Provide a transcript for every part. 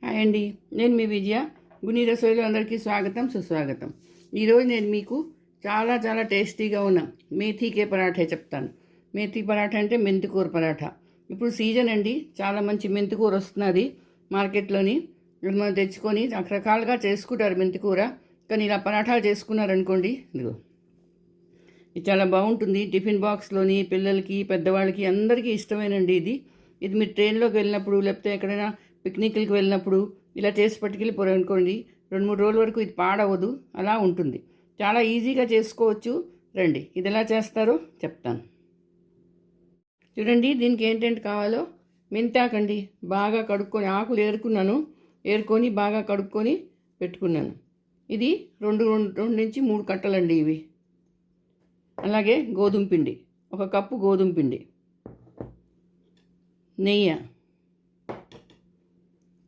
Hi అండి, నేను మీ విజయ. గుని రసోయిలో అందరికీ స్వాగతం, సుస్వాగతం. ఈరోజు నేను మీకు చాలా టేస్టీగా ఉన్న మేథీకే పరాఠే చెప్తాను. మేథీ పరాఠా అంటే మెంతికూర పరాఠా. ఇప్పుడు సీజన్ అండి, చాలా మంచి మెంతికూర వస్తున్నది మార్కెట్లోని. మనం తెచ్చుకొని రకరకాలుగా చేసుకుంటారు మెంతికూర, కానీ ఇలా పరాఠాలు చేసుకున్నారనుకోండి, ఇదిగో ఇది చాలా బాగుంటుంది. టిఫిన్ బాక్స్లోని పిల్లలకి, పెద్దవాళ్ళకి అందరికీ ఇష్టమేనండి ఇది మీరు ట్రైన్లోకి వెళ్ళినప్పుడు, లేకపోతే ఎక్కడైనా పిక్నిక్లకు వెళ్ళినప్పుడు ఇలా చేసి పట్టుకెళ్ళిపోరు అనుకోండి, 2-3 రోజుల వరకు ఇది పాడవదు, అలా ఉంటుంది. చాలా ఈజీగా చేసుకోవచ్చు. రండి, ఇది ఎలా చేస్తారో చెప్తాను. చూడండి, దీనికి ఏంటంటే కావాలో మెంతాకండి. బాగా కడుక్కొని ఆకులు ఏరుకొని బాగా కడుక్కొని పెట్టుకున్నాను. ఇది 2 నుంచి 3 కట్టలండి ఇవి. అలాగే గోధుమ పిండి, 1 కప్పు గోధుమ పిండి, నెయ్యి,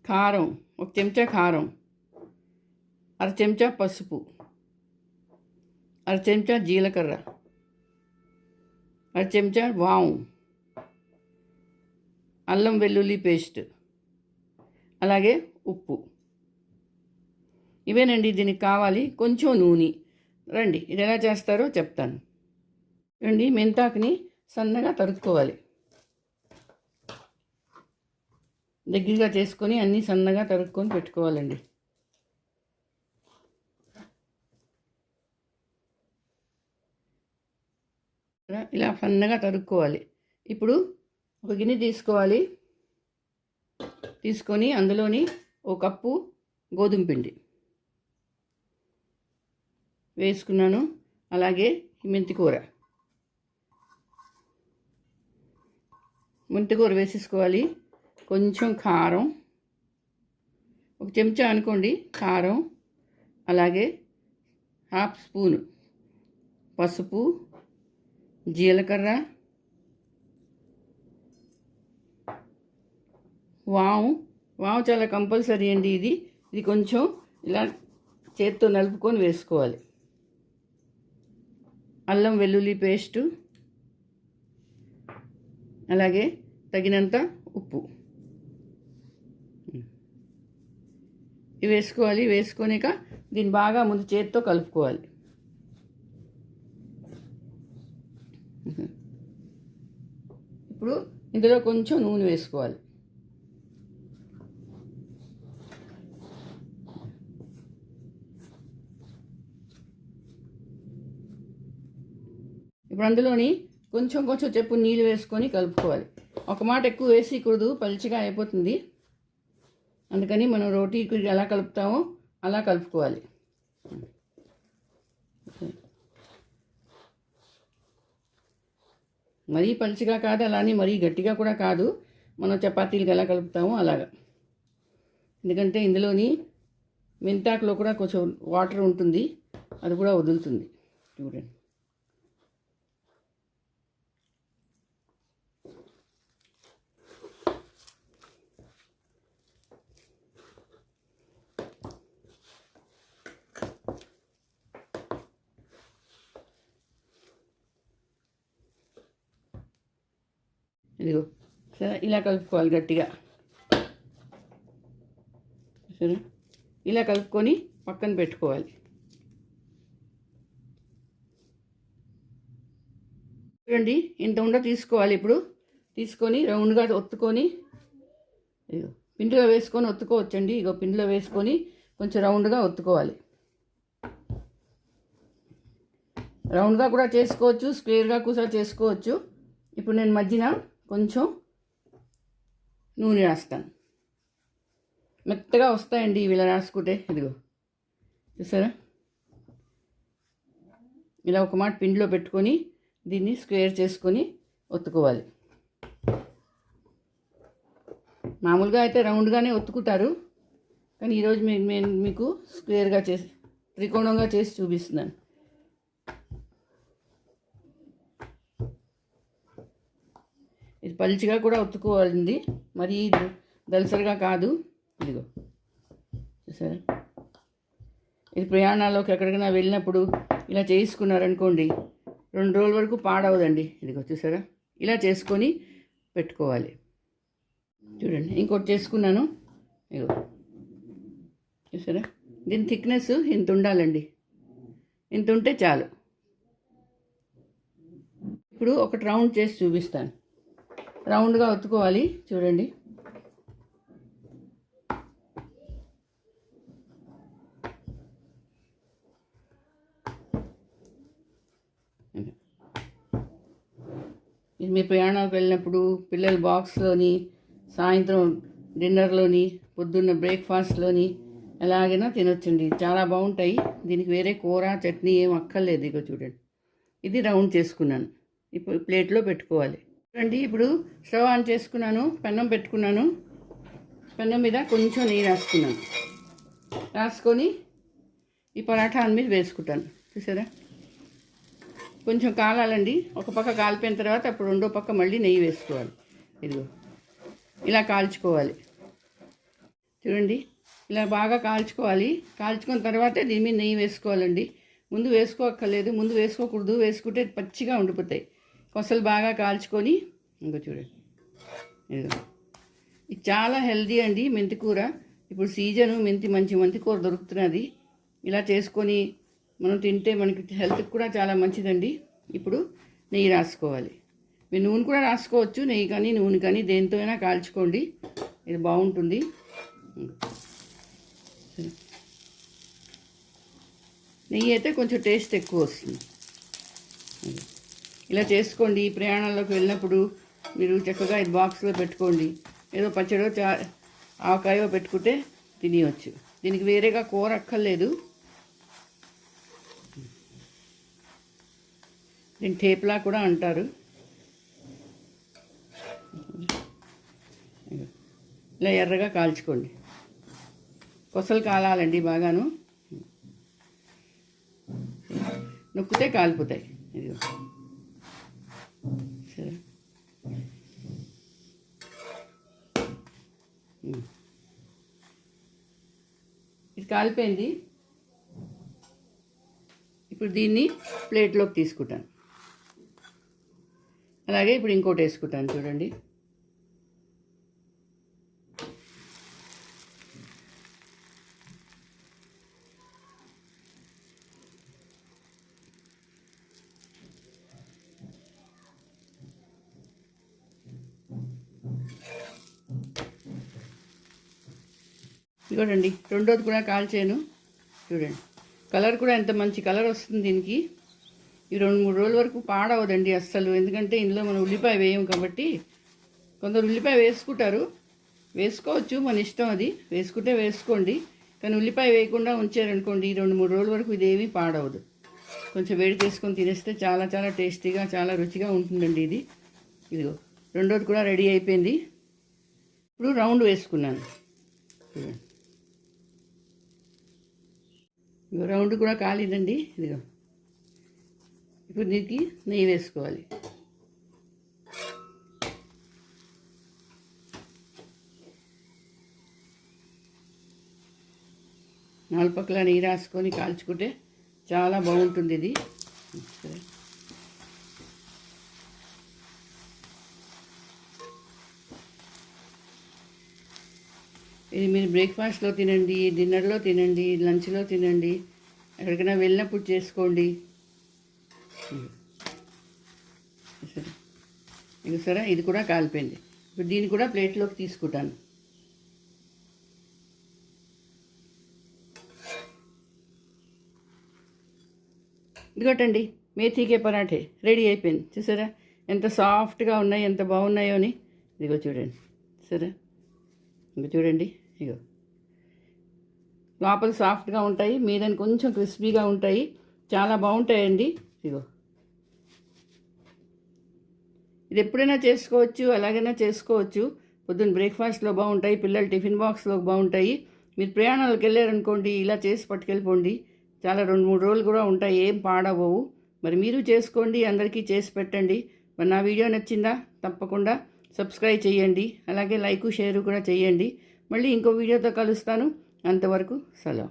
కారం, 1 చెంచా కారం, 1/2 చెంచా పసుపు, 1/2 చెంచా జీలకర్ర, 1/2 చెంచా వాము, అల్లం వెల్లుల్లి పేస్ట్, అలాగే ఉప్పు. ఇవేనండి దీనికి కావాలి. కొంచెం నూనె. రండి, ఇది ఎలా చేస్తారో చెప్తాను. రండి, మెంతాకుని సన్నగా తరుక్కోవాలి. దగ్గరగా చేసుకొని అన్నీ సన్నగా తరుక్కొని పెట్టుకోవాలండి. ఇలా సన్నగా తరుక్కోవాలి. ఇప్పుడు ఒక గిన్నె తీసుకోవాలి. తీసుకొని అందులోని 1 కప్పు గోధుమ పిండి వేసుకున్నాను. అలాగే మెంతికూర వేసేసుకోవాలి. కొంచెం కారం, 1 చెంచా అనుకోండి కారం, అలాగే 1/2 స్పూను పసుపు, జీలకర్ర, వాము చాలా కంపల్సరీ అండి. ఇది కొంచెం ఇలా చేత్తో నలుపుకొని వేసుకోవాలి. అల్లం వెల్లుల్లి పేస్టు, అలాగే తగినంత ఉప్పు ఇవి వేసుకోవాలి. వేసుకొనిక దీన్ని బాగా ముందు చేత్తో కలుపుకోవాలి. ఇప్పుడు ఇందులో కొంచెం నూనె వేసుకోవాలి. ఇప్పుడు అందులోని కొంచెం చెప్పు నీళ్ళు వేసుకొని కలుపుకోవాలి. ఒక మాట ఎక్కువ వేసేయకూడదు, పలుచగా అయిపోతుంది. అందుకని మనం రోటీకి ఎలా కలుపుతామో అలా కలుపుకోవాలి. మరీ పలుచగా కాదు, అలానే మరీ గట్టిగా కూడా కాదు. మనం చపాతీలకు ఎలా కలుపుతామో అలాగా. ఎందుకంటే ఇందులోని మెంతాకులో కూడా కొంచెం వాటర్ ఉంటుంది, అది కూడా వదులుతుంది. చూడండి, ఇదిగో సరే ఇలా కలుపుకోవాలి గట్టిగా. సరే ఇలా కలుపుకొని పక్కన పెట్టుకోవాలి. చూడండి, ఇంత ఉండ తీసుకోవాలి. ఇప్పుడు తీసుకొని రౌండ్గా ఒత్తుకొని, ఇదిగో పిండిలో వేసుకొని ఒత్తుకోవచ్చండి. ఇగో పిండిలో వేసుకొని కొంచెం రౌండ్గా ఒత్తుకోవాలి. రౌండ్గా కూడా చేసుకోవచ్చు, స్క్వేర్గా కూడా చేసుకోవచ్చు. ఇప్పుడు నేను మధ్యన కొంచెం నూనె రాస్తాను. మెత్తగా వస్తాయండి ఇవి ఇలా రాసుకుంటే. ఇదిగో చూసారా, ఇలా ఒక మాట పిండిలో పెట్టుకొని దీన్ని స్క్వేర్ చేసుకొని ఒత్తుకోవాలి. మామూలుగా అయితే రౌండ్గానే ఒత్తుకుంటారు, కానీ ఈరోజు నేను మీకు స్క్వేర్గా చేసి త్రికోణంగా చేసి చూపిస్తున్నాను. ఇది పలుచగా కూడా ఒత్తుకోవాలండి, మరీ దలసరిగా కాదు. ఇదిగో చూసారా, ఇది ప్రయాణాల్లోకి ఎక్కడికైనా వెళ్ళినప్పుడు ఇలా చేసుకున్నారనుకోండి, 2 రోజుల వరకు పాడవదండి. ఇదిగో చూసారా, ఇలా చేసుకొని పెట్టుకోవాలి. చూడండి, ఇంకోటి చేసుకున్నాను. ఇదిగో చూసారా, దీని థిక్నెస్ ఇంత ఉండాలండి, ఇంత ఉంటే చాలు. ఇప్పుడు ఒకటి రౌండ్ చేసి చూపిస్తాను. రౌండ్గా ఒత్తుకోవాలి చూడండి. ఇది మీ ప్రయాణాలకు వెళ్ళినప్పుడు పిల్లల బాక్స్లోని, సాయంత్రం డిన్నర్లోని, పొద్దున్న బ్రేక్ఫాస్ట్లోని ఎలాగైనా తినొచ్చండి. చాలా బాగుంటాయి. దీనికి వేరే కూర చట్నీ ఏం అక్కర్లేదు. ఇక చూడండి, ఇది రౌండ్ చేసుకున్నాను. ఇప్పుడు ప్లేట్లో పెట్టుకోవాలి. చూడండి, ఇప్పుడు స్టవ్ ఆన్ చేసుకున్నాను, పెన్నం పెట్టుకున్నాను. పెన్నం మీద కొంచెం నెయ్యి రాసుకొని ఈ పరాఠా మీద వేసుకుంటాను. చూసారా, కొంచెం కాలాలండి. ఒక పక్క కాలిపోయిన తర్వాత అప్పుడు రెండో పక్క మళ్ళీ నెయ్యి వేసుకోవాలి. ఇదిగో ఇలా కాల్చుకోవాలి. చూడండి, ఇలా బాగా కాల్చుకోవాలి. కాల్చుకున్న తర్వాతే దీని మీద నెయ్యి వేసుకోవాలండి. ముందు వేసుకోక్కర్లేదు, ముందు వేసుకోకూడదు. వేసుకుంటే పచ్చిగా ఉండిపోతాయి. కొసలు బాగా కాల్చుకొని ఇంకో చూడండి. ఇదిగో ఇది చాలా హెల్దీ అండి మెంతికూర. ఇప్పుడు సీజను మంచి మెంతికూర దొరుకుతున్నది. ఇలా చేసుకొని మనం తింటే మనకి హెల్త్కి కూడా చాలా మంచిదండి. ఇప్పుడు నెయ్యి రాసుకోవాలి. మీరు నూనె కూడా రాసుకోవచ్చు, నెయ్యి కానీ నూనె కానీ దేంతో అయినా కాల్చుకోండి, ఇది బాగుంటుంది. నెయ్యి అయితే కొంచెం టేస్ట్ ఎక్కువ వస్తుంది. ఇలా చేసుకోండి. ప్రయాణాల్లోకి వెళ్ళినప్పుడు మీరు చక్కగా ఇది బాక్స్లో పెట్టుకోండి. ఏదో పచ్చడో ఆవకాయో పెట్టుకుంటే తినేయచ్చు. దీనికి వేరేగా కూర అక్కర్లేదు. దీన్ని టేప్లా కూడా అంటారు. ఇలా ఎర్రగా కాల్చుకోండి. కొసలు కాలాలండి బాగాను. నొక్కితే కాలిపోతాయి. ఇది సరే, ఇది కాలిపోయింది. ఇప్పుడు దీన్ని ప్లేట్లోకి తీసుకుంటాను. అలాగే ఇప్పుడు ఇంకోటి వేసుకుంటాను చూడండి. చూడండి, రెండోది కూడా కాల్చాను. చూడండి, కలర్ కూడా ఎంత మంచి కలర్ వస్తుంది దీనికి. ఈ 2-3 రోజుల వరకు పాడవదండి అస్సలు. ఎందుకంటే ఇందులో మనం ఉల్లిపాయ వేయం కాబట్టి. కొందరు ఉల్లిపాయ వేసుకుంటారు, వేసుకోవచ్చు, మన ఇష్టం. అది వేసుకుంటే వేసుకోండి. కానీ ఉల్లిపాయ వేయకుండా ఉంచారనుకోండి, 2-3 రోజుల వరకు ఇదేమీ పాడవదు. కొంచెం వేడి చేసుకొని తినేస్తే చాలా చాలా టేస్టీగా, చాలా రుచిగా ఉంటుందండి ఇది. ఇదిగో రెండోది కూడా రెడీ అయిపోయింది. ఇప్పుడు రౌండ్ వేసుకున్నాను. ఇదిగో రౌండ్ కూడా కాలేదండి. ఇదిగో ఇప్పుడు దీనికి నెయ్యి వేసుకోవాలి. నాలుగు పక్కల నెయ్యి రాసుకొని కాల్చుకుంటే చాలా బాగుంటుంది ఇది. సరే, ఇది మీరు బ్రేక్ఫాస్ట్లో తినండి, డిన్నర్లో తినండి, లంచ్లో తినండి, ఎక్కడికైనా వెళ్ళినప్పుడు చేసుకోండి. సరే, ఇది సరే, ఇది కూడా కాలిపోయింది. ఇప్పుడు దీన్ని కూడా ప్లేట్లోకి తీసుకుంటాను. ఇదిగోటండి, మేథీకే పరాఠే రెడీ అయిపోయింది. చూసారా ఎంత సాఫ్ట్గా ఉన్నాయి, ఎంత బాగున్నాయో అని. ఇదిగో చూడండి, సరే, ఇంకా చూడండి. ఇగో లోపల సాఫ్ట్గా ఉంటాయి, మీదని కొంచెం క్రిస్పీగా ఉంటాయి, చాలా బాగుంటాయండి. ఇగో ఇది ఎప్పుడైనా చేసుకోవచ్చు, అలాగైనా చేసుకోవచ్చు. పొద్దున్న బ్రేక్ఫాస్ట్లో బాగుంటాయి, పిల్లలు టిఫిన్ బాక్స్లో బాగుంటాయి. మీరు ప్రయాణాలకు వెళ్ళారనుకోండి, ఇలా చేసి పట్టుకెళ్ళిపోండి. చాలా 2-3 రోజులు కూడా ఉంటాయి, ఏం పాడవవు. మరి మీరు చేసుకోండి, అందరికీ చేసి పెట్టండి. మరి నా వీడియో నచ్చిందా? తప్పకుండా సబ్స్క్రైబ్ చేయండి, అలాగే లైక్ షేర్ కూడా చేయండి. మళ్ళీ ఇంకో వీడియోతో కలుస్తాను. అంతవరకు సెలవు.